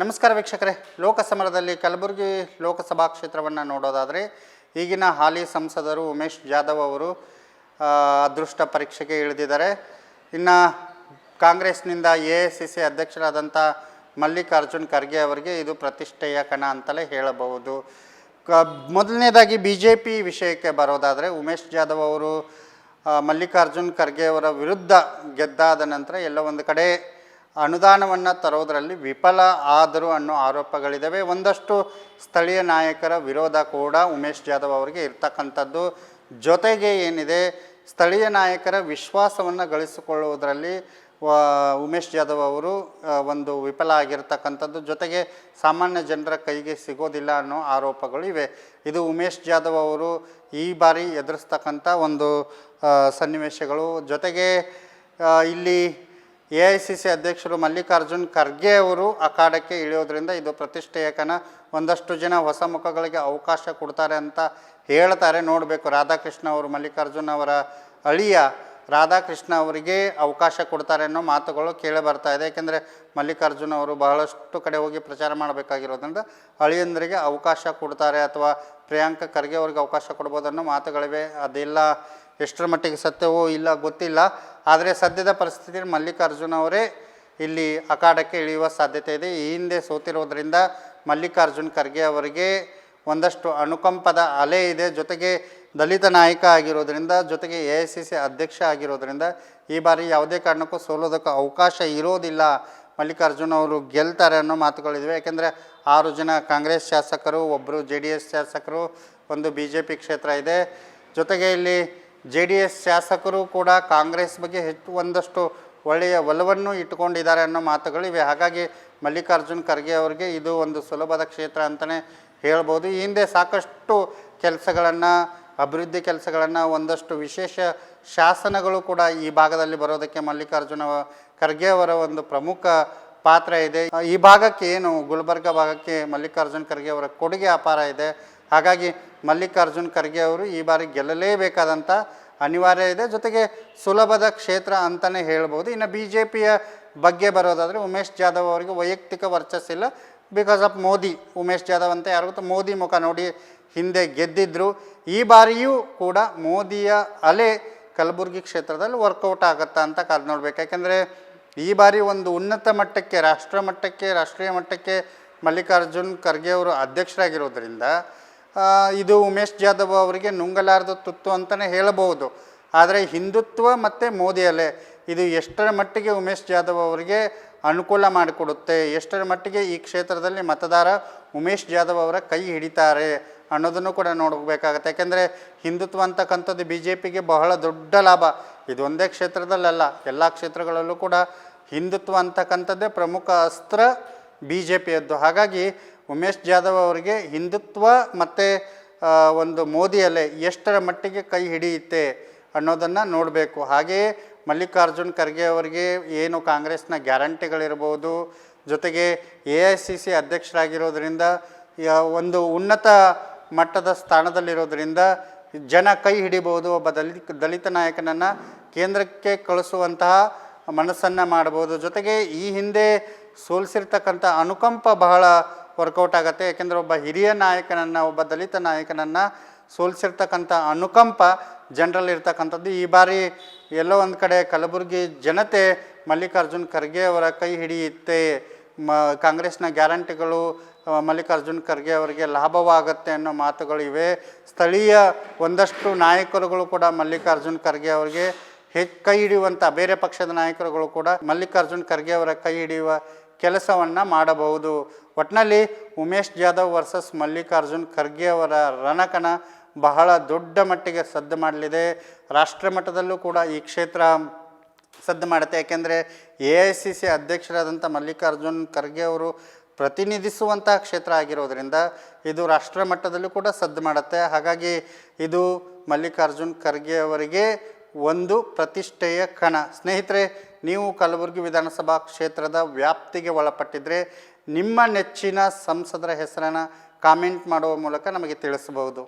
ನಮಸ್ಕಾರ ವೀಕ್ಷಕರೇ, ಲೋಕಸಮರದಲ್ಲಿ ಕಲಬುರಗಿ ಲೋಕಸಭಾ ಕ್ಷೇತ್ರವನ್ನು ನೋಡೋದಾದರೆ ಈಗಿನ ಹಾಲಿ ಸಂಸದರು ಉಮೇಶ್ ಜಾಧವ್ ಅವರು ಅದೃಷ್ಟ ಪರೀಕ್ಷೆಗೆ ಇಳಿದಿದ್ದಾರೆ. ಇನ್ನು ಕಾಂಗ್ರೆಸ್ನಿಂದ AICC ಅಧ್ಯಕ್ಷರಾದಂಥ ಮಲ್ಲಿಕಾರ್ಜುನ್ ಖರ್ಗೆ ಅವರಿಗೆ ಇದು ಪ್ರತಿಷ್ಠೆಯ ಕಣ ಅಂತಲೇ ಹೇಳಬಹುದು. ಮೊದಲನೇದಾಗಿ BJP ವಿಷಯಕ್ಕೆ ಬರೋದಾದರೆ ಉಮೇಶ್ ಜಾಧವ್ ಅವರು ಮಲ್ಲಿಕಾರ್ಜುನ್ ಖರ್ಗೆ ಅವರ ವಿರುದ್ಧ ಗೆದ್ದಾದ ನಂತರ ಎಲ್ಲ ಒಂದು ಕಡೆ ಅನುದಾನವನ್ನು ತರೋದರಲ್ಲಿ ವಿಫಲ ಆದರು ಅನ್ನೋ ಆರೋಪಗಳಿದ್ದಾವೆ. ಒಂದಷ್ಟು ಸ್ಥಳೀಯ ನಾಯಕರ ವಿರೋಧ ಕೂಡ ಉಮೇಶ್ ಜಾಧವ್ ಅವರಿಗೆ ಇರ್ತಕ್ಕಂಥದ್ದು. ಜೊತೆಗೆ ಏನಿದೆ, ಸ್ಥಳೀಯ ನಾಯಕರ ವಿಶ್ವಾಸವನ್ನು ಗಳಿಸಿಕೊಳ್ಳುವುದರಲ್ಲಿ ಉಮೇಶ್ ಜಾಧವ್ ಅವರು ಒಂದು ವಿಫಲ ಆಗಿರ್ತಕ್ಕಂಥದ್ದು. ಜೊತೆಗೆ ಸಾಮಾನ್ಯ ಜನರ ಕೈಗೆ ಸಿಗೋದಿಲ್ಲ ಅನ್ನೋ ಆರೋಪಗಳು ಇವೆ. ಇದು ಉಮೇಶ್ ಜಾಧವ್ ಅವರು ಈ ಬಾರಿ ಎದುರಿಸ್ತಕ್ಕಂಥ ಒಂದು ಸನ್ನಿವೇಶಗಳು. ಜೊತೆಗೆ ಇಲ್ಲಿ AICC ಅಧ್ಯಕ್ಷರು ಮಲ್ಲಿಕಾರ್ಜುನ್ ಖರ್ಗೆ ಅವರು ಅಖಾಡಕ್ಕೆ ಇಳಿಯೋದ್ರಿಂದ ಇದು ಪ್ರತಿಷ್ಠೆಯ ಕಣ. ಒಂದಷ್ಟು ಜನ ಹೊಸ ಮುಖಗಳಿಗೆ ಅವಕಾಶ ಕೊಡ್ತಾರೆ ಅಂತ ಹೇಳ್ತಾರೆ. ನೋಡಬೇಕು, ರಾಧಾಕೃಷ್ಣ ಅವರು ಮಲ್ಲಿಕಾರ್ಜುನ್ ಅವರ ಅಳಿಯ ರಾಧಾಕೃಷ್ಣ ಅವರಿಗೆ ಅವಕಾಶ ಕೊಡ್ತಾರೆ ಅನ್ನೋ ಮಾತುಗಳು ಕೇಳಿ ಬರ್ತಾ ಇದೆ. ಏಕೆಂದರೆ ಮಲ್ಲಿಕಾರ್ಜುನ್ ಅವರು ಬಹಳಷ್ಟು ಕಡೆ ಹೋಗಿ ಪ್ರಚಾರ ಮಾಡಬೇಕಾಗಿರೋದ್ರಿಂದ ಅಳಿಯಂದರಿಗೆ ಅವಕಾಶ ಕೊಡ್ತಾರೆ ಅಥವಾ ಪ್ರಿಯಾಂಕ ಖರ್ಗೆ ಅವ್ರಿಗೆ ಅವಕಾಶ ಕೊಡ್ಬೋದು ಅನ್ನೋ ಮಾತುಗಳಿವೆ. ಅದೆಲ್ಲ ಎಷ್ಟರ ಮಟ್ಟಿಗೆ ಸತ್ಯವೋ ಇಲ್ಲ ಗೊತ್ತಿಲ್ಲ. ಆದರೆ ಸದ್ಯದ ಪರಿಸ್ಥಿತಿಯಲ್ಲಿ ಮಲ್ಲಿಕಾರ್ಜುನ್ ಅವರೇ ಇಲ್ಲಿ ಅಖಾಡಕ್ಕೆ ಇಳಿಯುವ ಸಾಧ್ಯತೆ ಇದೆ. ಈ ಹಿಂದೆ ಸೋತಿರೋದ್ರಿಂದ ಮಲ್ಲಿಕಾರ್ಜುನ್ ಖರ್ಗೆ ಅವರಿಗೆ ಒಂದಷ್ಟು ಅನುಕಂಪದ ಅಲೆ ಇದೆ. ಜೊತೆಗೆ ದಲಿತ ನಾಯಕ ಆಗಿರೋದ್ರಿಂದ, ಜೊತೆಗೆ AICC ಅಧ್ಯಕ್ಷ ಆಗಿರೋದ್ರಿಂದ ಈ ಬಾರಿ ಯಾವುದೇ ಕಾರಣಕ್ಕೂ ಸೋಲೋದಕ್ಕೆ ಅವಕಾಶ ಇರೋದಿಲ್ಲ. ಮಲ್ಲಿಕಾರ್ಜುನ್ ಅವರು ಗೆಲ್ತಾರೆ ಅನ್ನೋ ಮಾತುಗಳಿವೆ. ಯಾಕೆಂದರೆ 6 ಜನ ಕಾಂಗ್ರೆಸ್ ಶಾಸಕರು, ಒಬ್ಬರು JDS ಶಾಸಕರು, ಒಂದು BJP ಕ್ಷೇತ್ರ ಇದೆ. ಜೊತೆಗೆ ಇಲ್ಲಿ JDS ಶಾಸಕರು ಕೂಡ ಕಾಂಗ್ರೆಸ್ ಬಗ್ಗೆ ಒಂದಷ್ಟು ಒಳ್ಳೆಯ ಒಲವನ್ನು ಇಟ್ಟುಕೊಂಡಿದ್ದಾರೆ ಅನ್ನೋ ಮಾತುಗಳಿವೆ. ಹಾಗಾಗಿ ಮಲ್ಲಿಕಾರ್ಜುನ್ ಖರ್ಗೆ ಅವರಿಗೆ ಇದು ಒಂದು ಸುಲಭದ ಕ್ಷೇತ್ರ ಅಂತಲೇ ಹೇಳ್ಬೋದು. ಈ ಹಿಂದೆ ಸಾಕಷ್ಟು ಕೆಲಸಗಳನ್ನು, ಅಭಿವೃದ್ಧಿ ಕೆಲಸಗಳನ್ನು, ಒಂದಷ್ಟು ವಿಶೇಷ ಶಾಸನಗಳು ಕೂಡ ಈ ಭಾಗದಲ್ಲಿ ಬರೋದಕ್ಕೆ ಮಲ್ಲಿಕಾರ್ಜುನ ಖರ್ಗೆ ಅವರ ಒಂದು ಪ್ರಮುಖ ಪಾತ್ರ ಇದೆ. ಈ ಭಾಗಕ್ಕೆ ಏನು ಗುಲ್ಬರ್ಗ ಭಾಗಕ್ಕೆ ಮಲ್ಲಿಕಾರ್ಜುನ್ ಖರ್ಗೆ ಅವರ ಕೊಡುಗೆ ಅಪಾರ ಇದೆ. ಹಾಗಾಗಿ ಮಲ್ಲಿಕಾರ್ಜುನ್ ಖರ್ಗೆ ಅವರು ಈ ಬಾರಿ ಗೆಲ್ಲಲೇಬೇಕಾದಂಥ ಅನಿವಾರ್ಯ ಇದೆ. ಜೊತೆಗೆ ಸುಲಭದ ಕ್ಷೇತ್ರ ಅಂತಲೇ ಹೇಳ್ಬೋದು. ಇನ್ನು BJPಯ ಬಗ್ಗೆ ಬರೋದಾದರೆ ಉಮೇಶ್ ಜಾಧವ್ ಅವರಿಗೆ ವೈಯಕ್ತಿಕ ವರ್ಚಸ್ಸಿಲ್ಲ. Because of Modi. ಉಮೇಶ್ ಜಾಧವ್ ಅಂತ ಯಾರು ಗೊತ್ತಾ, ಮೋದಿ ಮುಖ ನೋಡಿ ಹಿಂದೆ ಗೆದ್ದಿದ್ರು. ಈ ಬಾರಿಯೂ ಕೂಡ ಮೋದಿಯ ಅಲೆ ಕಲಬುರಗಿ ಕ್ಷೇತ್ರದಲ್ಲಿ ವರ್ಕೌಟ್ ಆಗುತ್ತಾ ಅಂತ ಕಾದು ನೋಡ್ಬೇಕು. ಯಾಕೆಂದರೆ ಈ ಬಾರಿ ಒಂದು ಉನ್ನತ ಮಟ್ಟಕ್ಕೆ, ರಾಷ್ಟ್ರೀಯ ಮಟ್ಟಕ್ಕೆ ಮಲ್ಲಿಕಾರ್ಜುನ್ ಖರ್ಗೆ ಅವರು ಅಧ್ಯಕ್ಷರಾಗಿರೋದ್ರಿಂದ ಇದು ಉಮೇಶ್ ಜಾಧವ್ ಅವರಿಗೆ ನುಂಗಲಾರದ ತುತ್ತು ಅಂತಲೇ ಹೇಳಬಹುದು. ಆದರೆ ಹಿಂದುತ್ವ ಮತ್ತು ಮೋದಿ ಅಲೆ ಇದು ಎಷ್ಟರ ಮಟ್ಟಿಗೆ ಉಮೇಶ್ ಜಾಧವ್ ಅವರಿಗೆ ಅನುಕೂಲ ಮಾಡಿಕೊಡುತ್ತೆ, ಎಷ್ಟರ ಮಟ್ಟಿಗೆ ಈ ಕ್ಷೇತ್ರದಲ್ಲಿ ಮತದಾರ ಉಮೇಶ್ ಜಾಧವ್ ಅವರ ಕೈ ಹಿಡಿತಾರೆ ಅನ್ನೋದನ್ನು ಕೂಡ ನೋಡಬೇಕಾಗತ್ತೆ. ಯಾಕೆಂದರೆ ಹಿಂದುತ್ವ ಅಂತಕ್ಕಂಥದ್ದು BJPಗೆ ಬಹಳ ದೊಡ್ಡ ಲಾಭ. ಇದು ಒಂದೇ ಕ್ಷೇತ್ರದಲ್ಲ, ಎಲ್ಲ ಕ್ಷೇತ್ರಗಳಲ್ಲೂ ಕೂಡ ಹಿಂದುತ್ವ ಅಂತಕ್ಕಂಥದ್ದೇ ಪ್ರಮುಖ ಅಸ್ತ್ರ BJPಯದ್ದು. ಹಾಗಾಗಿ ಉಮೇಶ್ ಜಾಧವ್ ಅವರಿಗೆ ಹಿಂದುತ್ವ ಮತ್ತು ಒಂದು ಮೋದಿ ಅಲೆ ಎಷ್ಟರ ಮಟ್ಟಿಗೆ ಕೈ ಹಿಡಿಯುತ್ತೆ ಅನ್ನೋದನ್ನು ನೋಡಬೇಕು. ಹಾಗೆಯೇ ಮಲ್ಲಿಕಾರ್ಜುನ್ ಖರ್ಗೆ ಅವರಿಗೆ ಏನು ಕಾಂಗ್ರೆಸ್ನ ಗ್ಯಾರಂಟಿಗಳಿರ್ಬೋದು, ಜೊತೆಗೆ AICC ಅಧ್ಯಕ್ಷರಾಗಿರೋದ್ರಿಂದ ಒಂದು ಉನ್ನತ ಮಟ್ಟದ ಸ್ಥಾನದಲ್ಲಿರೋದ್ರಿಂದ ಜನ ಕೈ ಹಿಡಿಬೋದು. ಒಬ್ಬ ದಲಿತ ನಾಯಕನನ್ನು ಕೇಂದ್ರಕ್ಕೆ ಕಳಿಸುವಂತಹ ಮನಸ್ಸನ್ನು ಮಾಡ್ಬೋದು. ಜೊತೆಗೆ ಈ ಹಿಂದೆ ಸೋಲಿಸಿರ್ತಕ್ಕಂಥ ಅನುಕಂಪ ಬಹಳ ವರ್ಕೌಟ್ ಆಗುತ್ತೆ. ಯಾಕೆಂದರೆ ಒಬ್ಬ ಹಿರಿಯ ನಾಯಕನನ್ನು, ಒಬ್ಬ ದಲಿತ ನಾಯಕನನ್ನು ಸೋಲಿಸಿರ್ತಕ್ಕಂಥ ಅನುಕಂಪ ಜನರಲ್ಲಿ ಇರ್ತಕ್ಕಂಥದ್ದು. ಈ ಬಾರಿ ಎಲ್ಲೋ ಒಂದು ಕಡೆ ಕಲಬುರಗಿ ಜನತೆ ಮಲ್ಲಿಕಾರ್ಜುನ್ ಖರ್ಗೆ ಅವರ ಕೈ ಹಿಡಿಯುತ್ತೆ, ಕಾಂಗ್ರೆಸ್ನ ಗ್ಯಾರಂಟಿಗಳು ಮಲ್ಲಿಕಾರ್ಜುನ್ ಖರ್ಗೆ ಅವರಿಗೆ ಲಾಭವಾಗುತ್ತೆ ಅನ್ನೋ ಮಾತುಗಳಿವೆ. ಸ್ಥಳೀಯ ಒಂದಷ್ಟು ನಾಯಕರುಗಳು ಕೂಡ ಮಲ್ಲಿಕಾರ್ಜುನ್ ಖರ್ಗೆ ಅವರಿಗೆ ಕೈ ಹಿಡಿಯುವಂಥ, ಬೇರೆ ಪಕ್ಷದ ನಾಯಕರುಗಳು ಕೂಡ ಮಲ್ಲಿಕಾರ್ಜುನ್ ಖರ್ಗೆ ಅವರ ಕೈ ಹಿಡಿಯುವ ಕೆಲಸವನ್ನು ಮಾಡಬಹುದು. ಒಟ್ಟಿನಲ್ಲಿ ಉಮೇಶ್ ಜಾಧವ್ ವರ್ಸಸ್ ಮಲ್ಲಿಕಾರ್ಜುನ್ ಖರ್ಗೆ ಅವರ ರಣಕಣ ಬಹಳ ದೊಡ್ಡ ಮಟ್ಟಿಗೆ ಸದ್ದು ಮಾಡಲಿದೆ. ರಾಷ್ಟ್ರ ಮಟ್ಟದಲ್ಲೂ ಕೂಡ ಈ ಕ್ಷೇತ್ರ ಸದ್ದು ಮಾಡುತ್ತೆ. ಯಾಕೆಂದರೆ AICC ಅಧ್ಯಕ್ಷರಾದಂಥ ಮಲ್ಲಿಕಾರ್ಜುನ್ ಖರ್ಗೆ ಅವರು ಪ್ರತಿನಿಧಿಸುವಂಥ ಕ್ಷೇತ್ರ ಆಗಿರೋದ್ರಿಂದ ಇದು ರಾಷ್ಟ್ರ ಮಟ್ಟದಲ್ಲೂ ಕೂಡ ಸದ್ದು ಮಾಡುತ್ತೆ. ಹಾಗಾಗಿ ಇದು ಮಲ್ಲಿಕಾರ್ಜುನ್ ಖರ್ಗೆ ಅವರಿಗೆ ಒಂದು ಪ್ರತಿಷ್ಠೆಯ ಕಣ. ಸ್ನೇಹಿತರೆ, ನೀವು ಕಲಬುರಗಿ ವಿಧಾನಸಭಾ ಕ್ಷೇತ್ರದ ವ್ಯಾಪ್ತಿಗೆ ಒಳಪಟ್ಟಿದ್ದರೆ ನಿಮ್ಮ ನೆಚ್ಚಿನ ಸಂಸದರ ಹೆಸರನ್ನು ಕಾಮೆಂಟ್ ಮಾಡುವ ಮೂಲಕ ನಮಗೆ ತಿಳಿಸಬಹುದು.